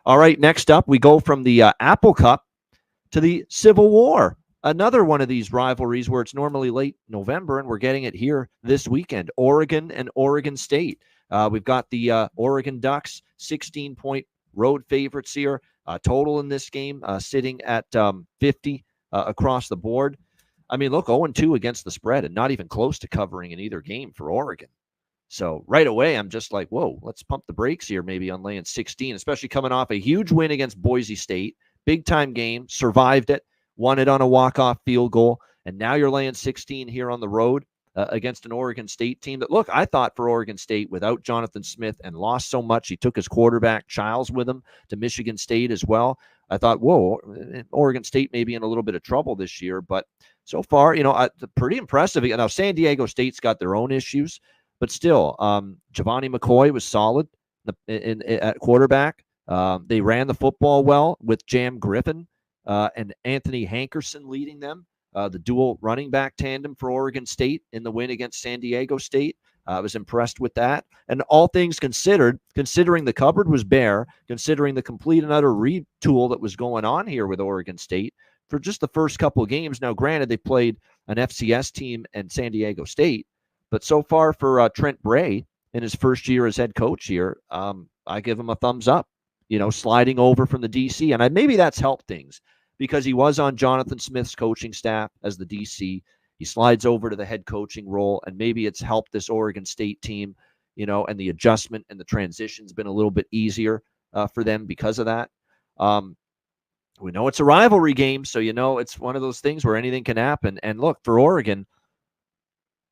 All right, next up, we go from the Apple Cup to the Civil War. Another one of these rivalries where it's normally late November, and we're getting it here this weekend. Oregon and Oregon State. We've got the Oregon Ducks, 16-point road favorites here. Total in this game sitting at 50 across the board. I mean, look, 0-2 against the spread and not even close to covering in either game for Oregon. So right away, I'm just like, whoa, let's pump the brakes here maybe on laying 16, especially coming off a huge win against Boise State. Big-time game, survived it, won it on a walk-off field goal, and now you're laying 16 here on the road against an Oregon State team that, look, I thought for Oregon State without Jonathan Smith and lost so much, he took his quarterback, Childs, with him to Michigan State as well. I thought, whoa, Oregon State may be in a little bit of trouble this year, but so far, pretty impressive. Now, San Diego State's got their own issues, but still, Giovanni McCoy was solid at quarterback. They ran the football well with Jam Griffin and Anthony Hankerson leading them, the dual running back tandem for Oregon State in the win against San Diego State. I was impressed with that. And all things considered, considering the cupboard was bare, considering the complete and utter retool that was going on here with Oregon State for just the first couple of games. Now, granted, they played an FCS team and San Diego State, but so far for Trent Bray in his first year as head coach here, I give him a thumbs up, sliding over from the DC. And maybe that's helped things because he was on Jonathan Smith's coaching staff as the DC. He slides over to the head coaching role, and maybe it's helped this Oregon State team, and the adjustment and the transition's been a little bit easier for them because of that. We know it's a rivalry game, so it's one of those things where anything can happen. And look, for Oregon,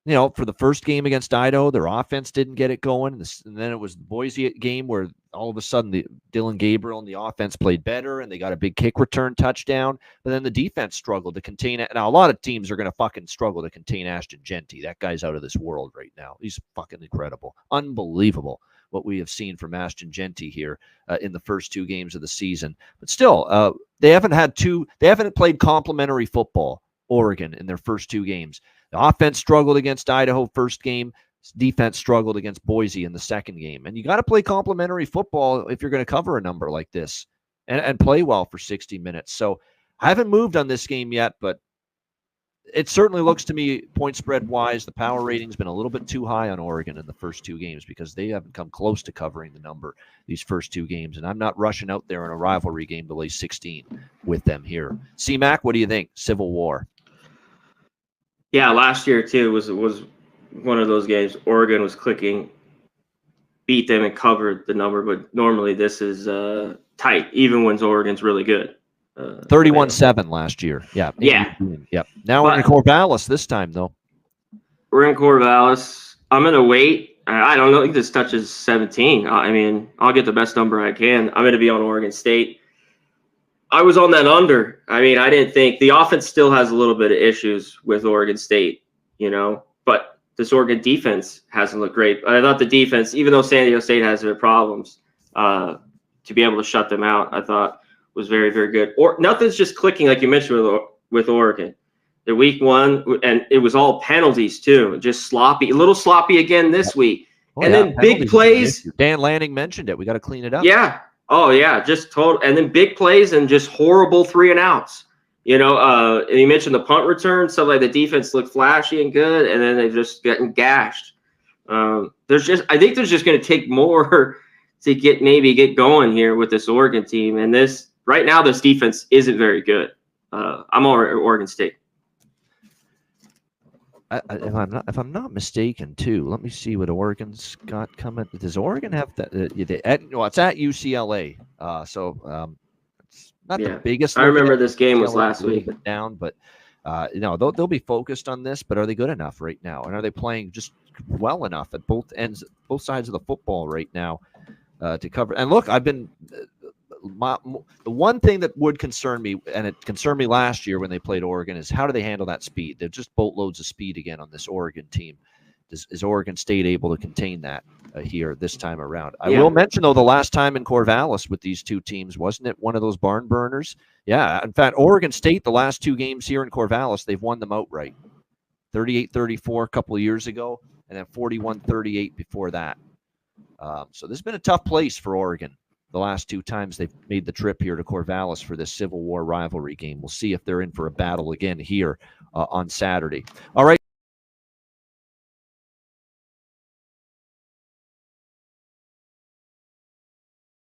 for the first game against Idaho, their offense didn't get it going. And then it was the Boise game where all of a sudden Dylan Gabriel and the offense played better and they got a big kick return touchdown. But then the defense struggled to contain it. Now, a lot of teams are going to fucking struggle to contain Ashton Genty. That guy's out of this world right now. He's fucking incredible. Unbelievable what we have seen from Ashton Genty here in the first two games of the season. But still, they haven't played complementary football, Oregon, in their first two games. The offense struggled against Idaho first game. Defense struggled against Boise in the second game. And you got to play complementary football if you're going to cover a number like this and play well for 60 minutes. So I haven't moved on this game yet, but it certainly looks to me, point spread wise, the power rating's been a little bit too high on Oregon in the first two games because they haven't come close to covering the number these first two games. And I'm not rushing out there in a rivalry game to lay 16 with them here. C-Mac, what do you think? Civil War. Yeah, last year too was one of those games. Oregon was clicking, beat them and covered the number, but normally this is tight, even when Oregon's really good. 31-7 last year. Yeah. Yep. Now we're in Corvallis this time, though. We're in Corvallis. I'm going to wait. I don't think this touches 17. I mean, I'll get the best number I can. I'm going to be on Oregon State. I was on that under. I mean, I didn't think the offense still has a little bit of issues with Oregon State, but this Oregon defense hasn't looked great. I thought the defense, even though San Diego State has their problems, to be able to shut them out, I thought was very, very good. Or nothing's just clicking like you mentioned with Oregon. They're week one, and it was all penalties too, just sloppy, a little sloppy again this week. Then big plays. Dan Lanning mentioned it. We got to clean it up. Yeah. Oh yeah, just total, and then big plays and just horrible 3-and-outs. And you mentioned the punt return, stuff like the defense looked flashy and good, and then they've just gotten gashed. I think there's just going to take more to get going here with this Oregon team. And this right now, this defense isn't very good. I'm all right at Oregon State. If I'm not mistaken, too, let me see what Oregon's got coming. Does Oregon have that? It's at UCLA, so it's not the biggest. I remember this game was last week down, but they'll be focused on this. But are they good enough right now? And are they playing just well enough at both sides of the football right now to cover? And look, I've been. The one thing that would concern me, and it concerned me last year when they played Oregon, is how do they handle that speed? They're just boatloads of speed again on this Oregon team. Is Oregon State able to contain that here this time around? I will mention, though, the last time in Corvallis with these two teams, wasn't it one of those barn burners? Yeah. In fact, Oregon State, the last two games here in Corvallis, they've won them outright. 38-34 a couple of years ago, and then 41-38 before that. So this has been a tough place for Oregon the last 2 times they've made the trip here to Corvallis for this Civil War rivalry game. We'll see if they're in for a battle again here on Saturday. All right.